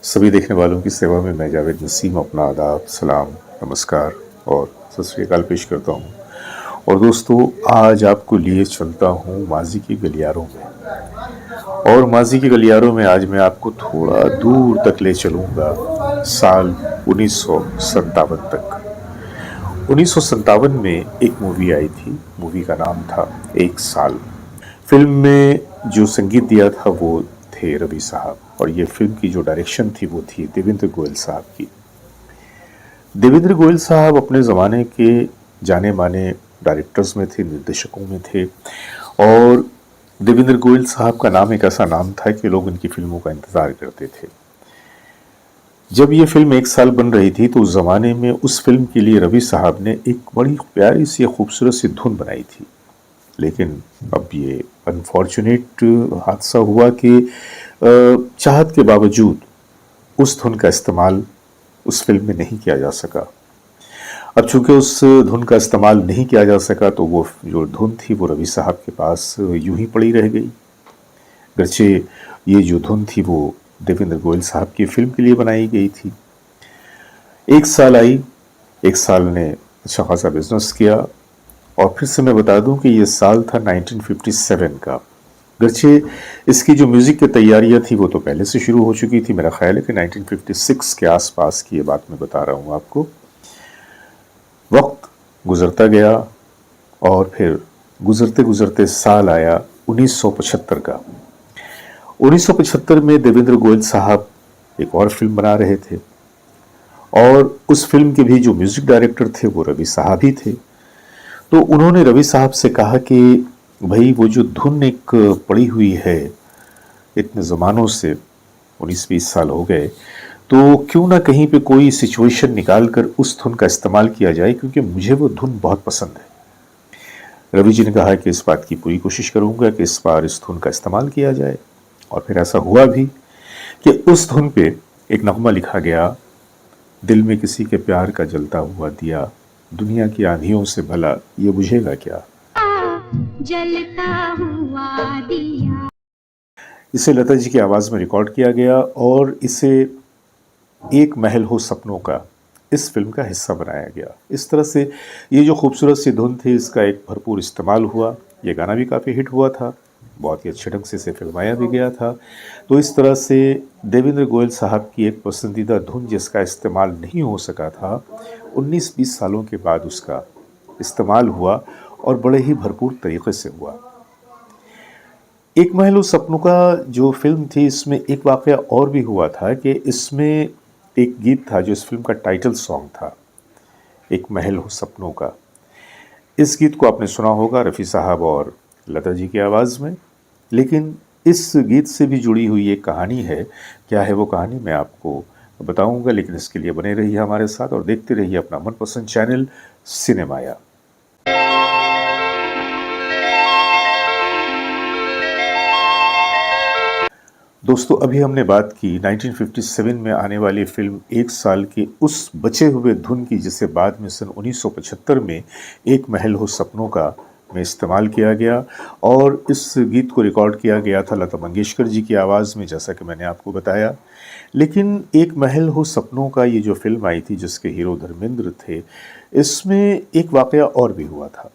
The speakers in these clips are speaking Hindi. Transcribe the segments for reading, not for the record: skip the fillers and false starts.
सभी देखने वालों की सेवा में मैं जावेद नसीम अपना आदाब, सलाम, नमस्कार और सत श्री अकाल पेश करता हूँ। और दोस्तों, आज आपको लिए चलता हूँ माजी के गलियारों में। और माजी के गलियारों में आज मैं आपको थोड़ा दूर तक ले चलूँगा, साल 1957 तक। 1957 में एक मूवी आई थी। मूवी का नाम था एक साल। फिल्म में जो संगीत दिया था वो थे रवि साहब, और ये फिल्म की जो डायरेक्शन थी वो थी देवेंद्र गोयल साहब की। देवेंद्र गोयल साहब अपने ज़माने के जाने माने डायरेक्टर्स में थे, निर्देशकों में थे। और देवेंद्र गोयल साहब का नाम एक ऐसा नाम था कि लोग उनकी फिल्मों का इंतज़ार करते थे। जब ये फिल्म एक साल बन रही थी तो उस ज़माने में उस फिल्म के लिए रवि साहब ने एक बड़ी प्यारी सी खूबसूरत सी धुन बनाई थी। लेकिन अब ये अनफॉर्चुनेट हादसा हुआ कि चाहत के बावजूद उस धुन का इस्तेमाल उस फिल्म में नहीं किया जा सका। अब चूंकि उस धुन का इस्तेमाल नहीं किया जा सका तो वो जो धुन थी वो रवि साहब के पास यूं ही पड़ी रह गई। गरचे ये जो धुन थी वो देवेंद्र गोयल साहब की फिल्म के लिए बनाई गई थी। एक साल आई, एक साल ने अच्छा खासा बिजनेस किया। और फिर से मैं बता दूं कि ये साल था 1957 का। गरचे इसकी जो म्यूज़िक की तैयारियां थी वो तो पहले से शुरू हो चुकी थी। मेरा ख्याल है कि 1956 के आसपास की ये बात मैं बता रहा हूँ आपको। वक्त गुजरता गया और फिर गुजरते गुजरते साल आया 1975 का। 1975 में देवेंद्र गोयल साहब एक और फिल्म बना रहे थे, और उस फिल्म के भी जो म्यूज़िक डायरेक्टर थे वो रवि साहब ही थे। तो उन्होंने रवि साहब से कहा कि भाई वो जो धुन एक पड़ी हुई है इतने ज़मानों से, 19-20 साल हो गए, तो क्यों ना कहीं पे कोई सिचुएशन निकाल कर उस धुन का इस्तेमाल किया जाए, क्योंकि मुझे वो धुन बहुत पसंद है। रवि जी ने कहा कि इस बात की पूरी कोशिश करूंगा कि इस बार इस धुन का इस्तेमाल किया जाए। और फिर ऐसा हुआ भी कि उस धुन पे एक नगमा लिखा गया, दिल में किसी के प्यार का जलता हुआ दिया, दुनिया की आंधियों से भला ये बुझेगा क्या। जलता हुआ दिया। इसे लता जी की आवाज़ में रिकॉर्ड किया गया और इसे एक महल हो सपनों का इस फिल्म का हिस्सा बनाया गया। इस तरह से ये जो खूबसूरत सी धुन थी इसका एक भरपूर इस्तेमाल हुआ। ये गाना भी काफ़ी हिट हुआ था, बहुत ही अच्छे ढंग से इसे फिल्माया भी गया था। तो इस तरह से देवेंद्र गोयल साहब की एक पसंदीदा धुन जिसका इस्तेमाल नहीं हो सका था, 19-20 सालों के बाद उसका इस्तेमाल हुआ और बड़े ही भरपूर तरीके से हुआ। एक महल हो सपनों का जो फिल्म थी इसमें एक वाक़या और भी हुआ था कि इसमें एक गीत था जो इस फिल्म का टाइटल सॉन्ग था, एक महल हो सपनों का। इस गीत को आपने सुना होगा रफ़ी साहब और लता जी की आवाज़ में। लेकिन इस गीत से भी जुड़ी हुई एक कहानी है। क्या है वो कहानी मैं आपको बताऊंगा, लेकिन इसके लिए बने रहिए हमारे साथ और देखते रहिए अपना मनपसंद चैनल सिनेमाया। दोस्तों, अभी हमने बात की 1957 में आने वाली फिल्म एक साल के उस बचे हुए धुन की जिसे बाद में सन 1975 में एक महल हो सपनों का में इस्तेमाल किया गया। और इस गीत को रिकॉर्ड किया गया था लता मंगेशकर जी की आवाज़ में, जैसा कि मैंने आपको बताया। लेकिन एक महल हो सपनों का ये जो फिल्म आई थी जिसके हीरो धर्मेंद्र थे, इसमें एक वाक़या और भी हुआ था।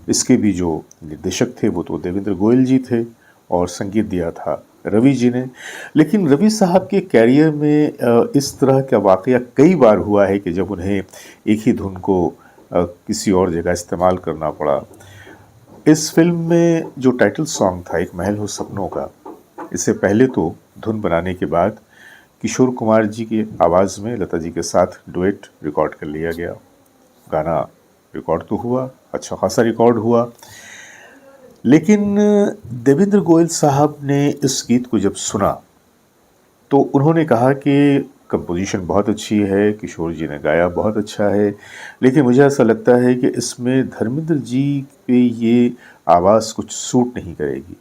इसके भी जो निर्देशक थे वो तो देवेंद्र गोयल जी थे और संगीत दिया था रवि जी ने। लेकिन रवि साहब के कैरियर में इस तरह का वाक़या कई बार हुआ है कि जब उन्हें एक ही धुन को किसी और जगह इस्तेमाल करना पड़ा। इस फिल्म में जो टाइटल सॉन्ग था एक महल हो सपनों का, इससे पहले तो धुन बनाने के बाद किशोर कुमार जी की आवाज़ में लता जी के साथ डुएट रिकॉर्ड कर लिया गया। गाना रिकॉर्ड तो हुआ, अच्छा खासा रिकॉर्ड हुआ। लेकिन देवेंद्र गोयल साहब ने इस गीत को जब सुना तो उन्होंने कहा कि कंपोजिशन बहुत अच्छी है, किशोर जी ने गाया बहुत अच्छा है, लेकिन मुझे ऐसा लगता है कि इसमें धर्मेंद्र जी पे ये आवाज़ कुछ सूट नहीं करेगी।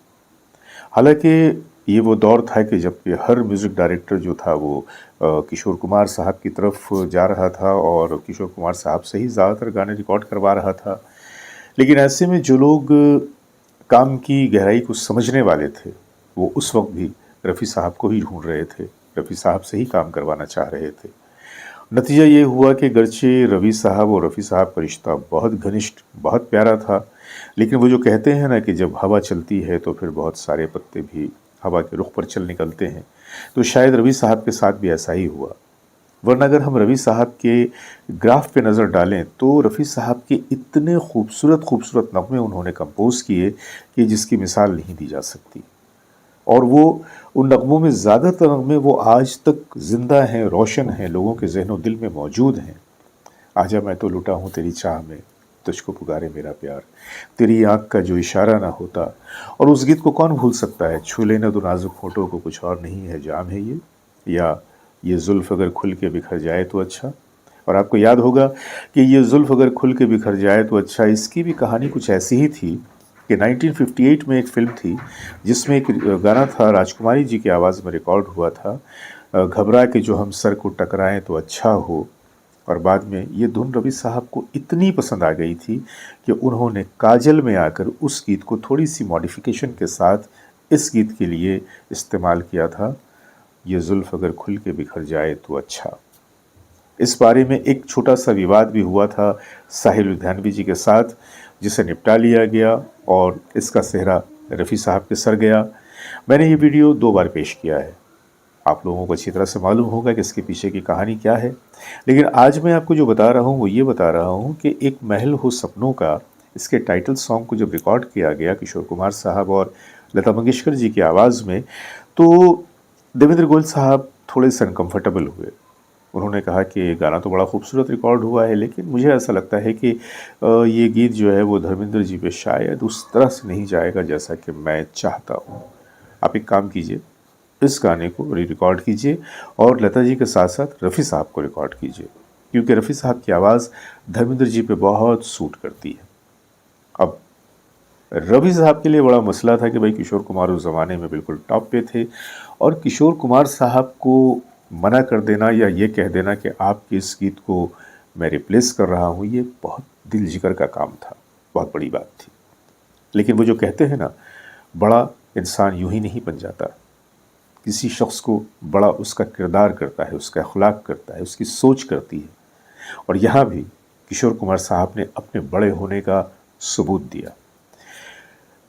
हालांकि ये वो दौर था कि जब हर म्यूज़िक डायरेक्टर जो था वो किशोर कुमार साहब की तरफ जा रहा था और किशोर कुमार साहब से ही ज़्यादातर गाने रिकॉर्ड करवा रहा था। लेकिन ऐसे में जो लोग काम की गहराई को समझने वाले थे वो उस वक्त भी रफ़ी साहब को ही ढूंढ रहे थे। रफ़ी साहब से ही काम करवाना चाह रहे थे। नतीजा ये हुआ कि गर्चे रवि साहब और रफ़ी साहब का रिश्ता बहुत घनिष्ठ, बहुत प्यारा था, लेकिन वो जो कहते हैं ना कि जब हवा चलती है तो फिर बहुत सारे पत्ते भी हवा के रुख पर चल निकलते हैं, तो शायद रवि साहब के साथ भी ऐसा ही हुआ। वरना अगर हम रवि साहब के ग्राफ पे नज़र डालें तो रफ़ी साहब के इतने खूबसूरत खूबसूरत नग़्मे उन्होंने कंपोज़ किए कि जिसकी मिसाल नहीं दी जा सकती। और वो उन नग़्मों में ज़्यादातर नग़्मे वो आज तक ज़िंदा हैं, रोशन हैं, लोगों के ज़हन व दिल में मौजूद हैं। आजा मैं तो लुटा हूँ तेरी चाह में, तुझको पुकारे मेरा प्यार, तेरी आँख का जो इशारा ना होता। और उस गीत को कौन भूल सकता है, छू लेना तो नाजुक होठों को, कुछ और नहीं है जाम है ये, या ये जुल्फ़ अगर खुल के बिखर जाए तो अच्छा। और आपको याद होगा कि ये जुल्फ़ अगर खुल के बिखर जाए तो अच्छा, इसकी भी कहानी कुछ ऐसी ही थी कि 1958 में एक फ़िल्म थी जिसमें एक गाना था, राजकुमारी जी की आवाज़ में रिकॉर्ड हुआ था, घबरा के जो हम सर को टकराएं तो अच्छा हो। और बाद में ये धुन रवि साहब को इतनी पसंद आ गई थी कि उन्होंने काजल में आकर उस गीत को थोड़ी सी मॉडिफिकेशन के साथ इस गीत के लिए इस्तेमाल किया था, ये जुल्फ़ अगर खुल के बिखर जाए तो अच्छा। इस बारे में एक छोटा सा विवाद भी हुआ था साहिल लुधियानवी जी के साथ, जिसे निपटा लिया गया और इसका सेहरा रफ़ी साहब के सर गया। मैंने ये वीडियो 2 बार पेश किया है, आप लोगों को अच्छी तरह से मालूम होगा कि इसके पीछे की कहानी क्या है। लेकिन आज मैं आपको जो बता रहा हूँ वो ये बता रहा हूँ कि एक महल हो सपनों का, इसके टाइटल सॉन्ग को जब रिकॉर्ड किया गया किशोर कुमार साहब और लता मंगेशकर जी की आवाज़ में, तो देवेंद्र गोयल साहब थोड़े से अनकम्फर्टेबल हुए। उन्होंने कहा कि गाना तो बड़ा खूबसूरत रिकॉर्ड हुआ है, लेकिन मुझे ऐसा लगता है कि ये गीत जो है वो धर्मेंद्र जी पे शायद उस तरह से नहीं जाएगा जैसा कि मैं चाहता हूँ। आप एक काम कीजिए, इस गाने को री-रिकॉर्ड कीजिए और लता जी के साथ-साथ रफ़ी साहब को रिकॉर्ड कीजिए, क्योंकि रफ़ी साहब की आवाज़ धर्मेंद्र जी पे बहुत सूट करती है। अब रफ़ी साहब के लिए बड़ा मसला था कि भाई किशोर कुमार उस ज़माने में बिल्कुल टॉप पे थे, और किशोर कुमार साहब को मना कर देना या ये कह देना कि आपके इस गीत को मैं रिप्लेस कर रहा हूँ, ये बहुत दिल जिगर का काम था, बहुत बड़ी बात थी। लेकिन वो जो कहते हैं ना, बड़ा इंसान यूं ही नहीं बन जाता, किसी शख्स को बड़ा उसका किरदार करता है, उसका अखलाक करता है, उसकी सोच करती है। और यहाँ भी किशोर कुमार साहब ने अपने बड़े होने का सबूत दिया।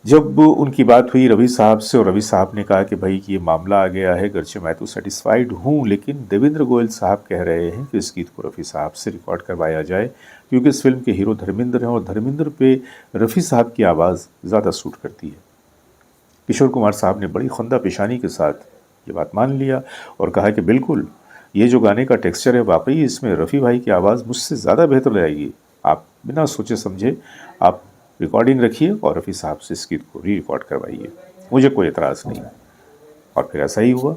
जब उनकी बात हुई रवि साहब से और रवि साहब ने कहा कि भाई ये मामला आ गया है, गर्चे मैं तो सेटिस्फाइड हूँ, लेकिन देवेंद्र गोयल साहब कह रहे हैं कि इस गीत को रफ़ी साहब से रिकॉर्ड करवाया जाए, क्योंकि इस फिल्म के हीरो धर्मेंद्र हैं और धर्मेंद्र पे रफ़ी साहब की आवाज़ ज़्यादा सूट करती है। किशोर कुमार साहब ने बड़ी खंदा पेशानी के साथ ये बात मान लिया और कहा कि बिल्कुल, ये जो गाने का टेक्सचर है वाकई इसमें रफ़ी भाई की आवाज़ मुझसे ज़्यादा बेहतर रहेगी, आप बिना सोचे समझे आप रिकॉर्डिंग रखिए और रफ़ी साहब से इस गीत को री रिकॉर्ड करवाइए, मुझे कोई एतराज़ नहीं। और फिर ऐसा ही हुआ।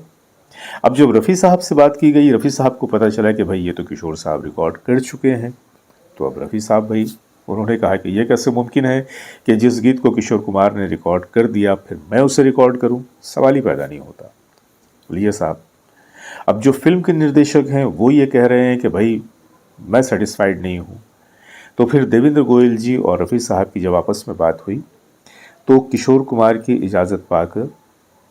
अब जब रफ़ी साहब से बात की गई, रफ़ी साहब को पता चला कि भाई ये तो किशोर साहब रिकॉर्ड कर चुके हैं, तो अब रफ़ी साहब भाई उन्होंने कहा कि ये कैसे मुमकिन है कि जिस गीत को किशोर कुमार ने रिकॉर्ड कर दिया फिर मैं उसे रिकॉर्ड करूं, सवाल ही पैदा नहीं होता। बोलिए साहब, अब जो फिल्म के निर्देशक हैं वो ये कह रहे हैं कि भाई मैं सेटिस्फाइड नहीं हूँ, तो फिर देवेंद्र गोयल जी और रफ़ी साहब की जब आपस में बात हुई तो किशोर कुमार की इजाज़त पाकर,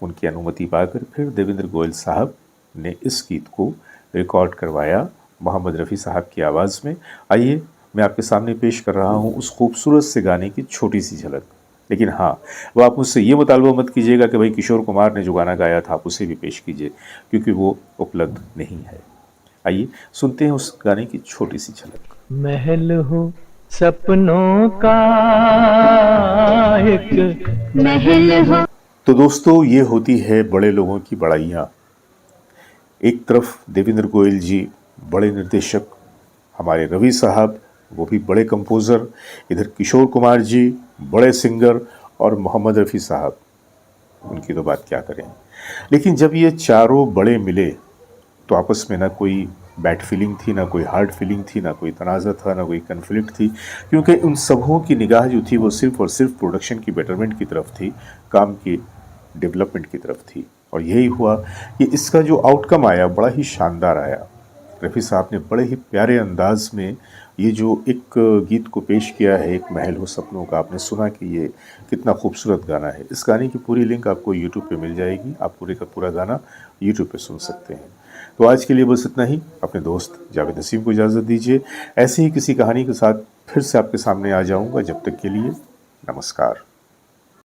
उनकी अनुमति पाकर फिर देवेंद्र गोयल साहब ने इस गीत को रिकॉर्ड करवाया मोहम्मद रफ़ी साहब की आवाज़ में। आइए मैं आपके सामने पेश कर रहा हूँ उस खूबसूरत से गाने की छोटी सी झलक। लेकिन हाँ, वो आप मुझसे ये मुतालबा मत कीजिएगा कि भाई किशोर कुमार ने जो गाना गाया था आप उसे भी पेश कीजिए, क्योंकि वो उपलब्ध नहीं है। आइए सुनते हैं उस गाने की छोटी सी झलक। महल हो सपनों का एक महल हो। तो दोस्तों, ये होती है बड़े लोगों की बड़ाइयाँ। एक तरफ देवेंद्र गोयल जी बड़े निर्देशक, हमारे रवि साहब वो भी बड़े कंपोज़र, इधर किशोर कुमार जी बड़े सिंगर और मोहम्मद रफ़ी साहब, उनकी तो बात क्या करें। लेकिन जब ये चारों बड़े मिले तो आपस में ना कोई बैड फीलिंग थी, ना कोई हार्ड फीलिंग थी, ना कोई तनाज़ा था, ना कोई कन्फ्लिक्ट थी, क्योंकि उन सबों की निगाह जो थी वो सिर्फ़ और सिर्फ प्रोडक्शन की बेटरमेंट की तरफ थी, काम की डेवलपमेंट की तरफ थी। और यही हुआ कि इसका जो आउटकम आया बड़ा ही शानदार आया। रफ़ी साहब ने बड़े ही प्यारे अंदाज में ये जो एक गीत को पेश किया है, एक महल हो सपनों का। आपने सुना कि ये कितना खूबसूरत गाना है। इस गाने की पूरी लिंक आपको यूट्यूब पे मिल जाएगी। आप पूरे का पूरा गाना यूट्यूब पे सुन सकते हैं। तो आज के लिए बस इतना ही। अपने दोस्त जावेद नसीम को इजाज़त दीजिए। ऐसे ही किसी कहानी के साथ फिर से आपके सामने आ जाऊंगा। जब तक के लिए नमस्कार।